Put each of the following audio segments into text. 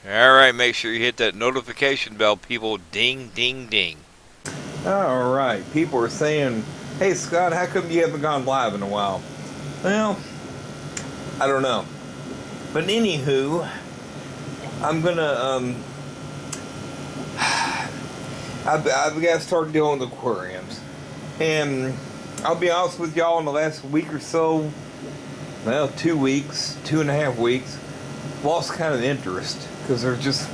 Alright, make sure you hit that notification bell, people. Ding, ding, ding. Alright, people are saying, hey Scott, how come you haven't gone live in a while? Well, I don't know. But anywho, I'm gonna, I've got to start dealing with aquariums. And I'll be honest with y'all, in the last week or so, well, 2 weeks, 2.5 weeks, lost kind of interest because there's just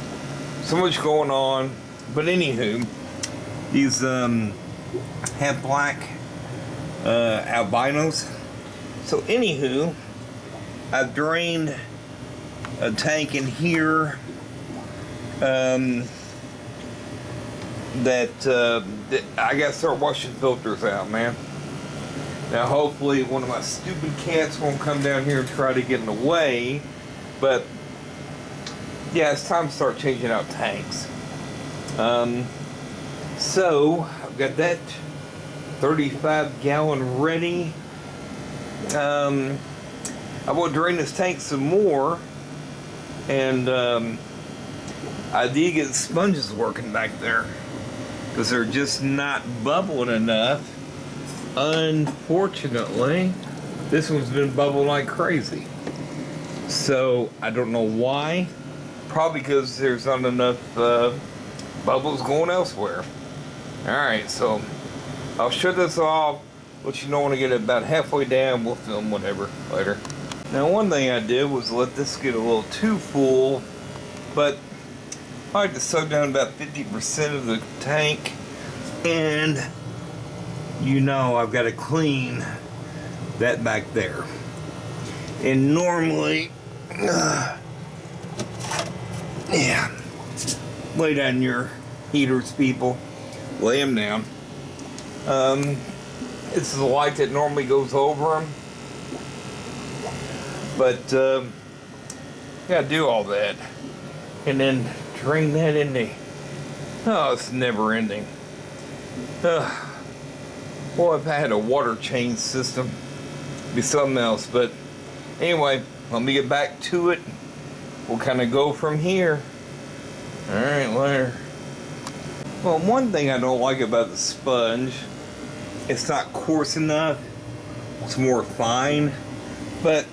so much going on. But anywho, these have black albinos. So anywho, I've drained a tank in here that I gotta start washing filters out, man. Now hopefully one of my stupid cats won't come down here and try to get in the way, but yeah, it's time to start changing out tanks. So I've got that 35-gallon ready. I will drain this tank some more, and I did get sponges working back there because they're just not bubbling enough. Unfortunately, this one's been bubbling like crazy. So I don't know why. Probably because there's not enough bubbles going elsewhere. Alright, so I'll shut this off, let you know when I get it about halfway down. We'll film whatever later. Now, one thing I did was let this get a little too full, but I like to suck down about 50% of the tank, and you know I've got to clean that back there. And normally, yeah, lay down your heaters, people. Lay them down. This is a light that normally goes over them, but gotta do all that, and then drain that into. Oh, it's never ending. Boy, if I had a water change system, it'd be something else. But anyway, let me get back to it. We'll kind of go from here. All right, later. Well, one thing I don't like about the sponge, it's not coarse enough. It's more fine, but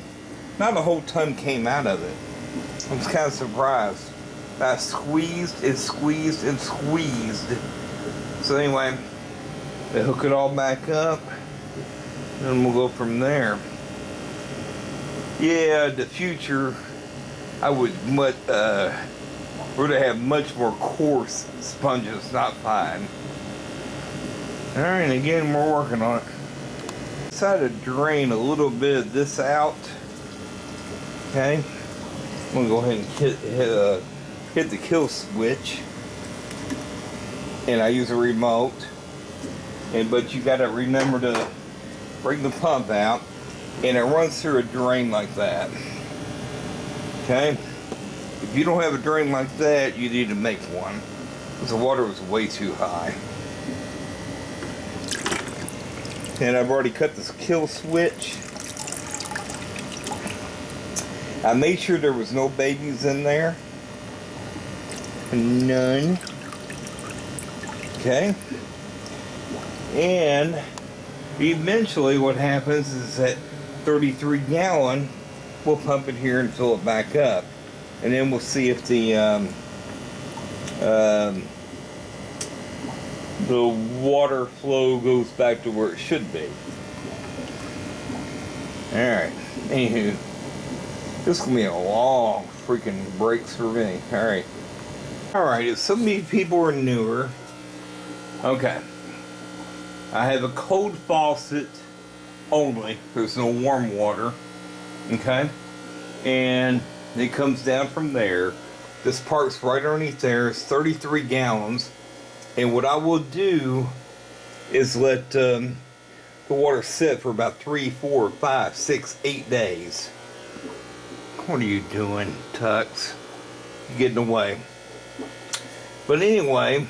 not a whole ton came out of it. I was kind of surprised. I squeezed and squeezed and squeezed. So anyway, they hook it all back up, and we'll go from there. Yeah, the future, I would have much more coarse sponges, not fine. Alright, again, we're working on it. Decided to drain a little bit of this out. Okay, I'm gonna go ahead and hit the kill switch, and I use a remote. But you gotta remember to bring the pump out, and it runs through a drain like that. Okay, if you don't have a drain like that, you need to make one, because the water was way too high. And I've already cut this kill switch. I made sure there was no babies in there. None. Okay. And eventually what happens is that 33-gallon, we'll pump it here and fill it back up. And then we'll see if the water flow goes back to where it should be. Alright, anywho, this is going to be a long freaking break for me. Alright, if some of you people are newer, okay, I have a cold faucet only. There's no warm water. Okay? And it comes down from there. This part's right underneath there. It's 33 gallons. And what I will do is let the water sit for about 3, 4, 5, 6, 8 days. What are you doing, Tux? You're getting away. But anyway,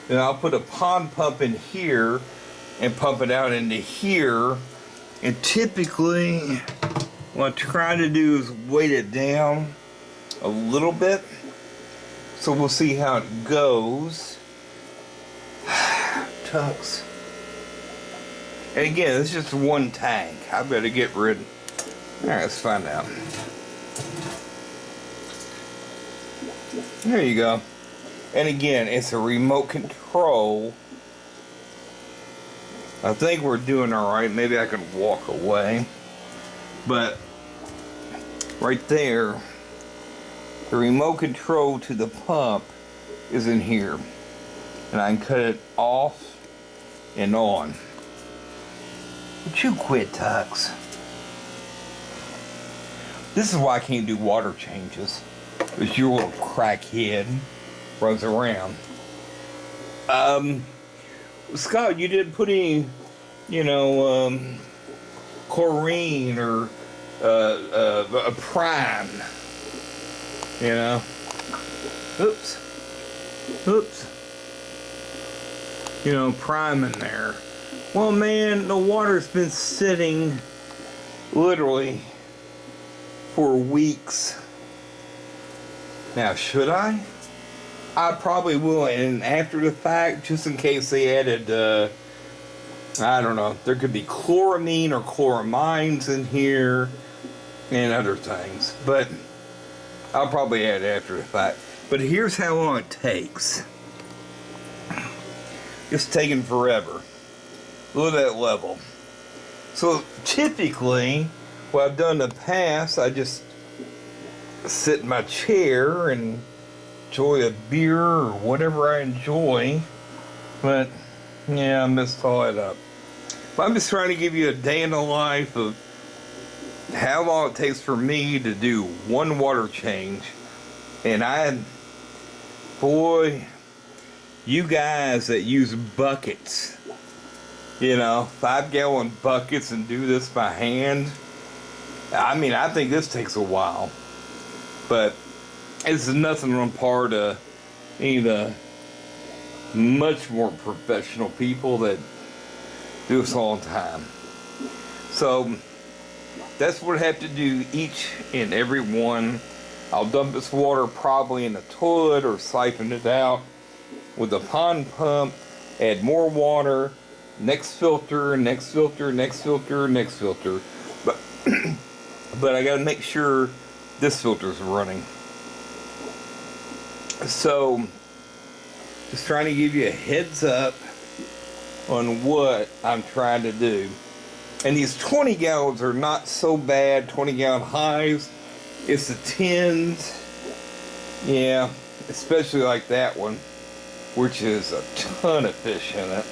then I'll put a pond pump in here and pump it out into here. And typically, what I try to do is weight it down a little bit So we'll see how it goes. Tux. And again, it's just one tank. I better get rid. Alright, let's find out. There you go. And again, it's a remote control. I think we're doing alright. Maybe I can walk away. But right there, the remote control to the pump is in here. And I can cut it off and on. Would you quit, Tux? This is why I can't do water changes. Because your little crackhead runs around. Scott, you didn't put any, chlorine or a prime. Oops. Prime in there. Well, man, the water's been sitting literally for weeks. Now, should I? I probably will, and after the fact, just in case they added, I don't know, there could be chloramine or chloramines in here and other things, but I'll probably add it after the fact. But here's how long it takes. It's taking forever. Look at that level. So typically, what I've done in the past, I just sit in my chair and enjoy a beer or whatever I enjoy. But yeah, I messed all that up. But I'm just trying to give you a day in the life of how long it takes for me to do one water change. And boy, you guys that use buckets, 5-gallon buckets and do this by hand, I think this takes a while. But it's nothing on par to any of the much more professional people that do this all the time. So that's what I have to do each and every one. I'll dump this water probably in the toilet or siphon it out with a pond pump, add more water, next filter, next filter, next filter, next filter. But I gotta make sure this filter's running. So, just trying to give you a heads up on what I'm trying to do. And these 20 gallons are not so bad, 20-gallon hives. It's the 10s, yeah, especially like that one, which is a ton of fish in it.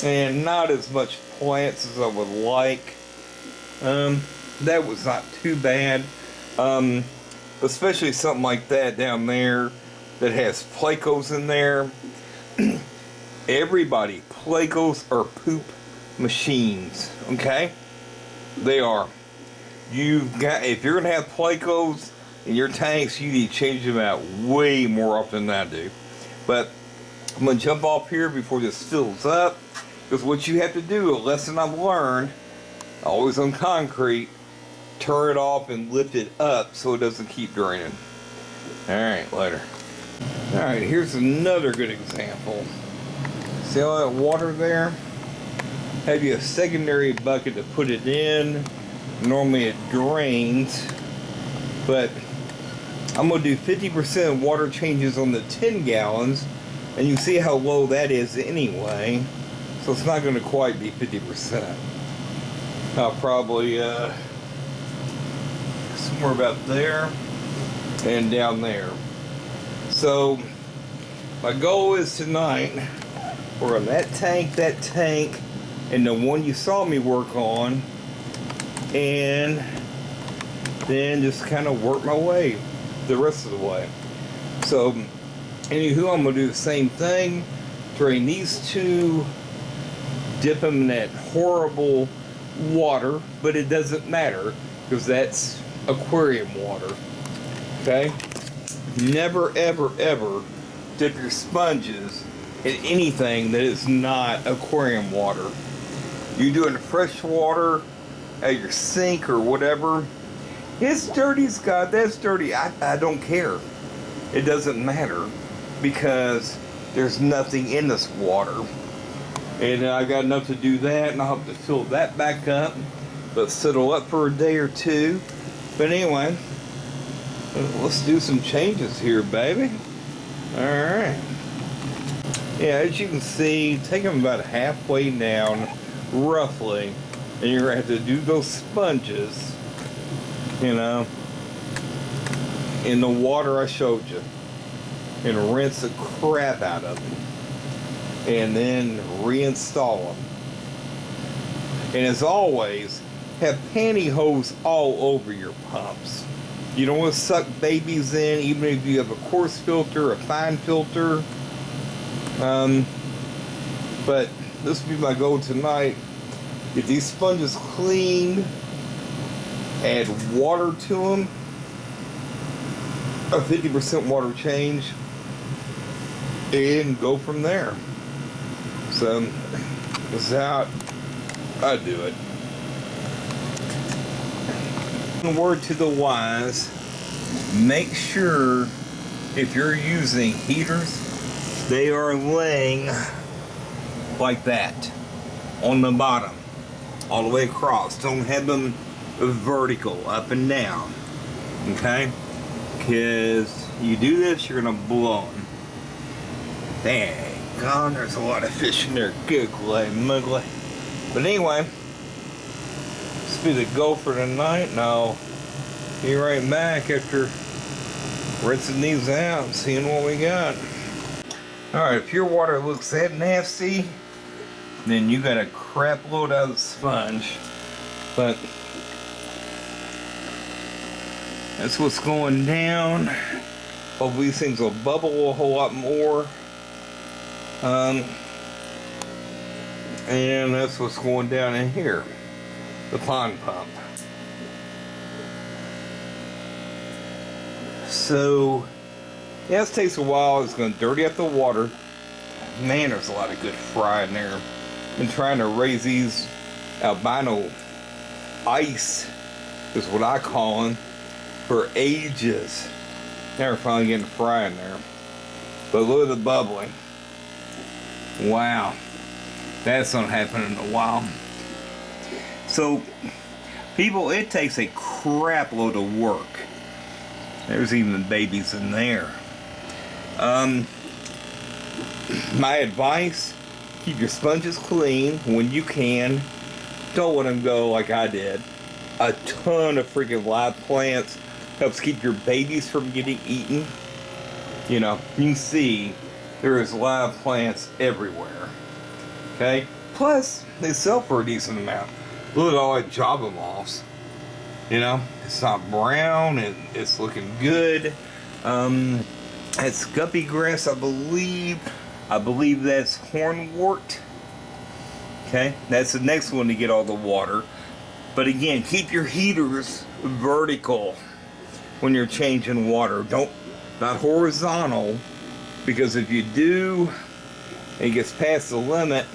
And not as much plants as I would like. That was not too bad. Especially something like that down there that has plecos in there. Everybody, plecos are poop machines, okay? They are. If you're gonna have plecos in your tanks, you need to change them out way more often than I do. But I'm gonna jump off here before this fills up, because what you have to do, a lesson I've learned, always on concrete, turn it off and lift it up so it doesn't keep draining. Alright, later. Alright, here's another good example. See all that water there? Have you a secondary bucket to put it in. Normally it drains, but I'm going to do 50% water changes on the 10 gallons, and you see how low that is anyway, so it's not going to quite be 50%. I'll probably somewhere about there and down there. So my goal is tonight, we're on that tank, and the one you saw me work on, and then just kind of work my way the rest of the way. So anywho, I'm going to do the same thing, drain these two, dip them in that horrible water, but it doesn't matter because that's aquarium water. Okay? Never ever ever dip your sponges in anything that is not aquarium water. You do it in fresh water at your sink or whatever. It's dirty, Scott. That's dirty. I don't care. it doesn't matter because there's nothing in this water. And I got enough to do that, and I'll have to fill that back up, but settle up for a day or two. But anyway, let's do some changes here, baby. Alright. Yeah, as you can see, take them about halfway down, roughly, and you're going to have to do those sponges, you know, in the water I showed you, and rinse the crap out of them. And then reinstall them. And as always, have pantyhose all over your pumps. You don't want to suck babies in, even if you have a coarse filter, a fine filter. But this will be my goal tonight. Get these sponges cleaned, add water to them, a 50% water change, and go from there. So, this is how I do it. A word to the wise, make sure if you're using heaters, they are laying like that on the bottom, all the way across. Don't have them vertical, up and down, okay? Because you do this, you're gonna blow them. Dang. God, there's a lot of fish in there. Googly muggly. But anyway, this will be the goal for tonight. And I'll be right back after rinsing these out and seeing what we got. Alright, if your water looks that nasty, then you got a crap load out of the sponge. But that's what's going down. Hopefully these things will bubble a whole lot more. And that's what's going down in here, the pond pump. So, yeah, this takes a while. It's going to dirty up the water. Man, there's a lot of good fry in there. Been trying to raise these albino ice, is what I call them, for ages. Now we're finally getting fry in there. But look at the bubbling. Wow, that's not happening in a while. So, people, it takes a crap load of work. There's even babies in there. My advice, keep your sponges clean when you can. Don't let them go like I did. A ton of freaking live plants helps keep your babies from getting eaten. You know, you can see there is live plants everywhere. Okay? Plus, they sell for a decent amount. Look at all that Java moths. You know, it's not brown, it's looking good. It's guppy grass, I believe. I believe that's hornwort. Okay? That's the next one to get all the water. But again, keep your heaters vertical when you're changing water. Not horizontal. Because if you do, and it gets past the limit,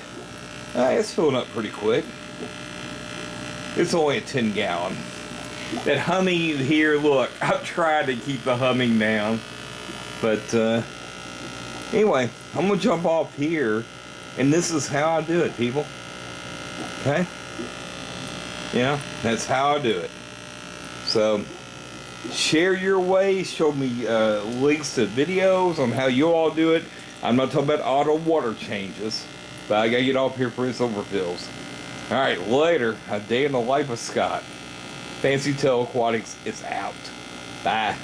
it's filling up pretty quick. It's only a 10 gallon. That humming you hear, look, I've tried to keep the humming down. But anyway, I'm going to jump off here, and this is how I do it, people. Okay? Yeah, that's how I do it. So, share your ways, show me links to videos on how you all do it. I'm not talking about auto water changes, but I gotta get off here for his overfills. Alright, later, a day in the life of Scott. Fancy Tail Aquatics is out. Bye.